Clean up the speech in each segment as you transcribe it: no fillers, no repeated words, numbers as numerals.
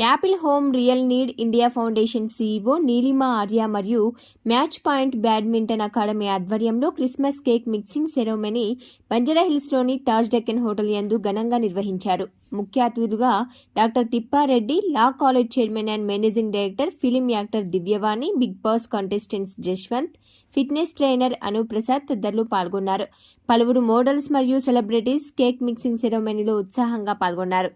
Apple Home Real Need India Foundation CEO Neelima Arya మరియు Match Point Badminton Academy ఆధ్వర్యంలో Christmas cake mixing ceremony బంజారాహిల్స్లోని Taj Deccan hotel యందు ఘనంగా నిర్వహించారు. ముఖ్య అతిథులుగా doctor Tippareddy, law college chairman and managing director, film actor Divyavani, Bigg Boss contestants Jashwanth, fitness trainer Anuprasad తదితరులు పాల్గొన్నారు. పలువురు మోడల్స్ మరియు సెలబ్రిటీస్ కేక్ మిక్సింగ్ సెరమనీలో ఉత్సాహంగా పాల్గొన్నారు.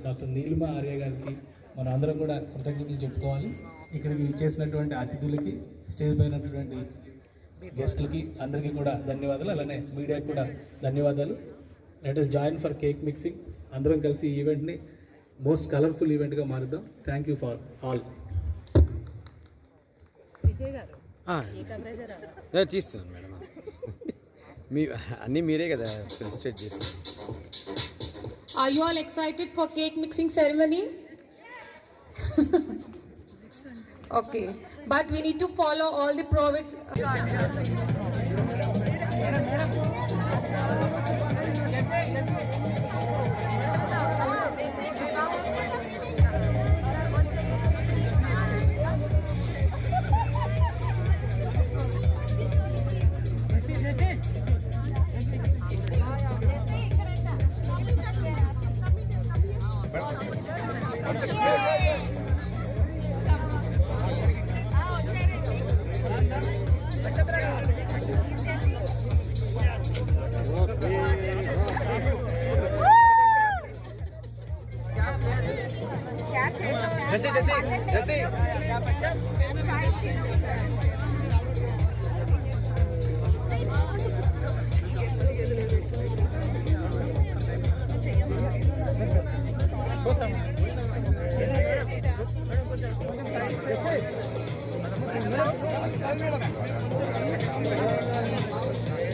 డాక్టర్ నీలిమా ఆర్య గారికి మన అందరం కూడా కృతజ్ఞతలు చెప్పుకోవాలి. ఇక్కడికి ఇచ్చేసినటువంటి అతిథులకి, స్టేజ్ పైనటువంటి గెస్ట్లకి అందరికీ కూడా ధన్యవాదాలు. అలానే మీడియాకి కూడా ధన్యవాదాలు. Let us join for cake mixing. అందరం కలిసి ఈ ఈవెంట్ని మోస్ట్ కలర్ఫుల్ ఈవెంట్గా మారుద్దాం. Thank you for all. తీస్తాను మేడం, అన్నీ మీరే కదా ఫెలిసిటేట్ చేస్తాను. Are you all excited for cake mixing ceremony? Okay, but we need to follow all the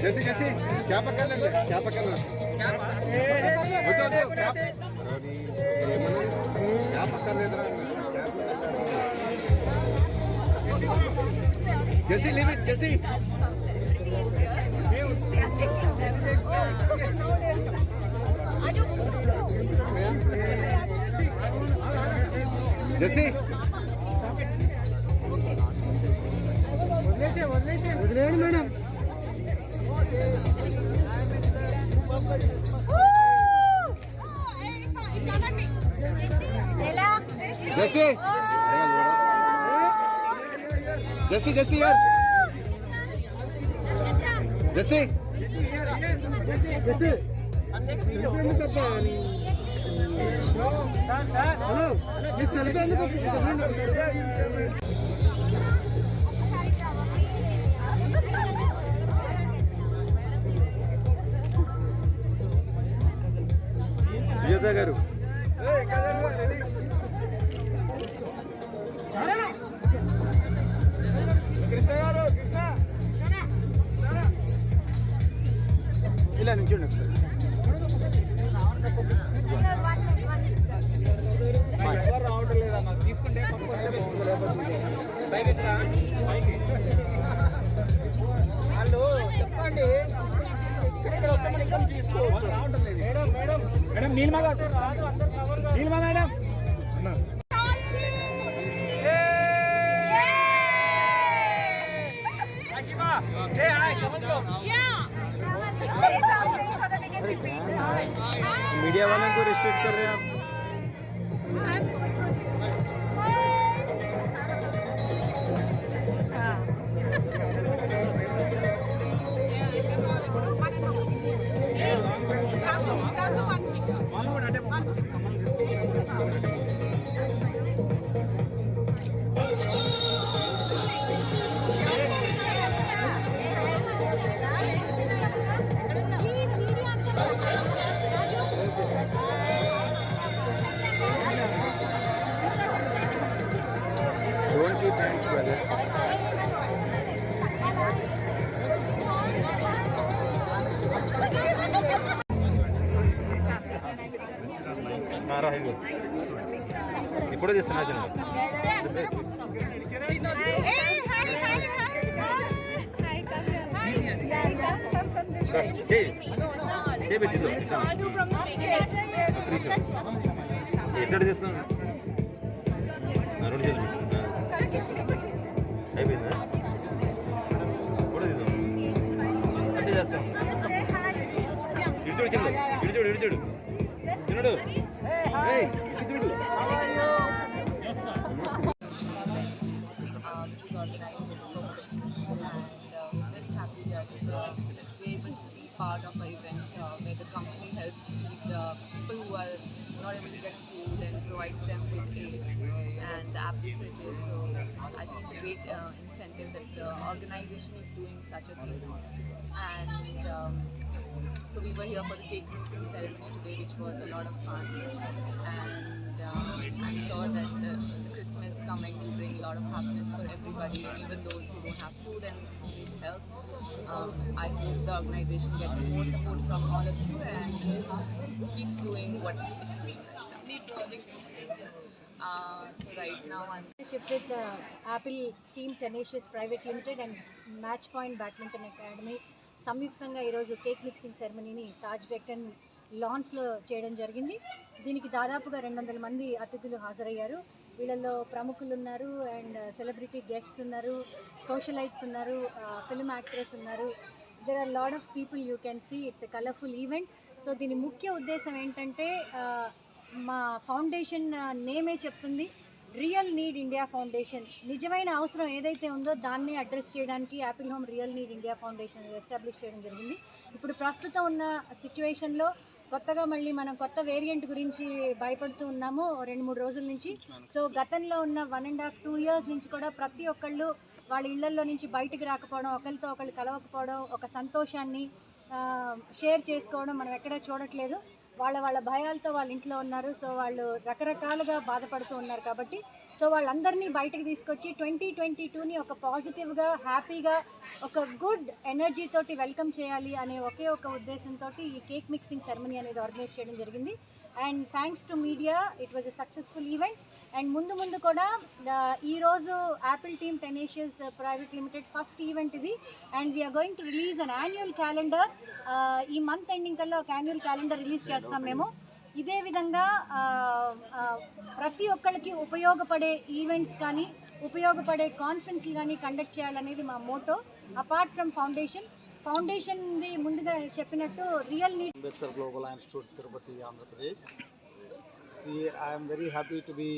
जैसे जैसे क्या पकड़ ले, क्या पकड़ ले, क्या पकड़ ले जैसे लिमिट जैसे जैसे मैडम जैसे जैसे जैसे यार जैसे जैसे సుజాత గారు ఇలా నించోండి ఒకసారి. రావటం లేదన్న, తీసుకుంటే వాళ్ళు చెప్పండి రావటం లేదు. మేడం మేడం నీలిమా గారు, నీలిమా మేడం मीडिया वालों को रिस्ट्रिक्ट कर रहे हैं आप. Don't keep hands, brother. ఇప్పుడే తీస్తున్నా ఎక్కడ తీస్తున్నాను రెండు చేతులు అయిపోయిందా కూడా తీద్దాం అంటే చేస్తాం ఇడుచుడు చిన్న ఇడుచుడు చిన్నడు ఇడుచుడు which is organized for Christmas, and very happy that we're able to be part of an event where the company helps feed people who are not able to get food and provides them with aid and the apple fridges. So I think it's a great incentive that the organization is doing such a thing. And so we were here for the cake mixing ceremony today, which was a lot of fun. And I'm sure that the Christmas coming will bring a lot of happiness for everybody, even those who don't have food and needs help. I hope the organization gets more support from all of you and keeps doing what it's doing right now. Any projects? So right now I'm partnership with Apple Team Tenacious Private Limited and Match Point Badminton Academy సంయుక్తంగా ఈరోజు cake mixing సెరమనీని Taj Deccan లాన్స్లో చేయడం జరిగింది. దీనికి దాదాపుగా 200 మంది అతిథులు హాజరయ్యారు. వీళ్ళల్లో ప్రముఖులు ఉన్నారు అండ్ సెలబ్రిటీ గెస్ట్స్ ఉన్నారు, సోషలైట్స్ ఉన్నారు, ఫిల్మ్ యాక్ట్రెస్ ఉన్నారు. There are lot of people you can see. It's a colourful event. So దీని ముఖ్య ఉద్దేశం ఏంటంటే మా ఫౌండేషన్ నేమే చెప్తుంది, రియల్ నీడ్ ఇండియా ఫౌండేషన్. నిజమైన అవసరం ఏదైతే ఉందో దాన్ని అడ్రస్ చేయడానికి Apple Home Real Need India foundation establish చేయడం జరిగింది. ఇప్పుడు ప్రస్తుతం ఉన్న సిచ్యువేషన్లో కొత్తగా మళ్ళీ మనం కొత్త వేరియంట్ గురించి భయపడుతూ ఉన్నాము 2-3 రోజుల నుంచి. సో గతంలో ఉన్న 1.5-2 years నుంచి కూడా ప్రతి ఒక్కళ్ళు వాళ్ళ ఇళ్లల్లో నుంచి బయటికి రాకపోవడం, ఒకరితో ఒకళ్ళు కలవకపోవడం, ఒక సంతోషాన్ని షేర్ చేసుకోవడం మనం ఎక్కడా చూడట్లేదు. వాళ్ళ భయాలతో వాళ్ళ ఇంట్లో ఉన్నారు. సో వాళ్ళు రకరకాలుగా బాధపడుతూ ఉన్నారు. కాబట్టి సో వాళ్ళందరినీ బయటకు తీసుకొచ్చి 2022ని ఒక పాజిటివ్గా, హ్యాపీగా, ఒక గుడ్ ఎనర్జీ తోటి వెల్కమ్ చేయాలి అనే ఒకే ఒక ఉద్దేశంతో ఈ కేక్ మిక్సింగ్ సెరమనీ అనేది ఆర్గనైజ్ చేయడం జరిగింది. And thanks to media, it was a successful event. And ముందు కూడా ఈరోజు Apple team tenacious private limited first event ఇది. And we are going to release an annual calendar. ఈ మంత్ ఎండింగ్ కల్లా ఒక యాన్యువల్ క్యాలెండర్ రిలీజ్ చేస్తాం మేము. ఇదే విధంగా ప్రతి ఒక్కరికి ఉపయోగపడే ఈవెంట్స్ కానీ, ఉపయోగపడే కాన్ఫరెన్స్లు కానీ కండక్ట్ చేయాలనేది మా మోటో. అపార్ట్ ఫ్రమ్ ఫౌండేషన్ది ముందుగా చెప్పినట్టు real need Ambedkar Global Institute, Tirupati, Andhra Pradesh. See, I am very happy to be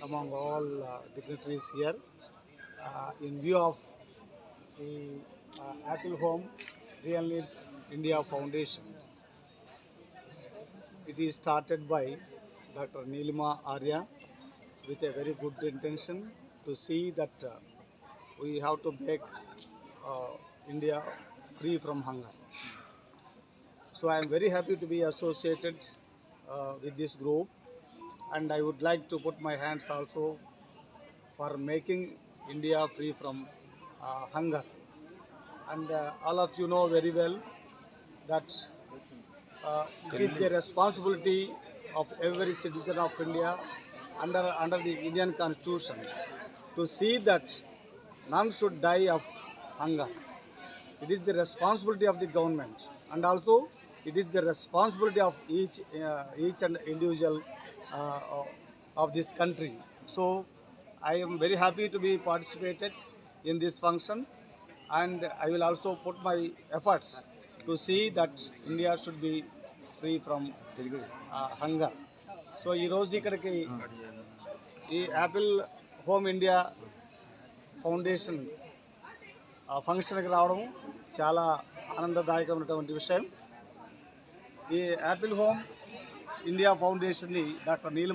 among all dignitaries here in view of the Apple Home Real Need India Foundation. It is started by Dr. Neelima Arya with a very good intention to see that we have to make India free from hunger. So I am very happy to be associated with this group, and I would like to put my hands also for making India free from hunger. And all of you know very well that it is the responsibility of every citizen of India under the Indian Constitution to see that none should die of hunger. It is the responsibility of the government, and also it is the responsibility of each and individual of this country. So I am very happy to be participated in this function, and I will also put my efforts to see that India should be free from hunger. So ఈ రోజు ఇక్కడికి ఈ Apple Home India foundation ఫంక్షన్కి రావడం చాలా ఆనందదాయకమైనటువంటి విషయం. ఈ యాపిల్ హోమ్ ఇండియా ఫౌండేషన్ని డాక్టర్ నీలమ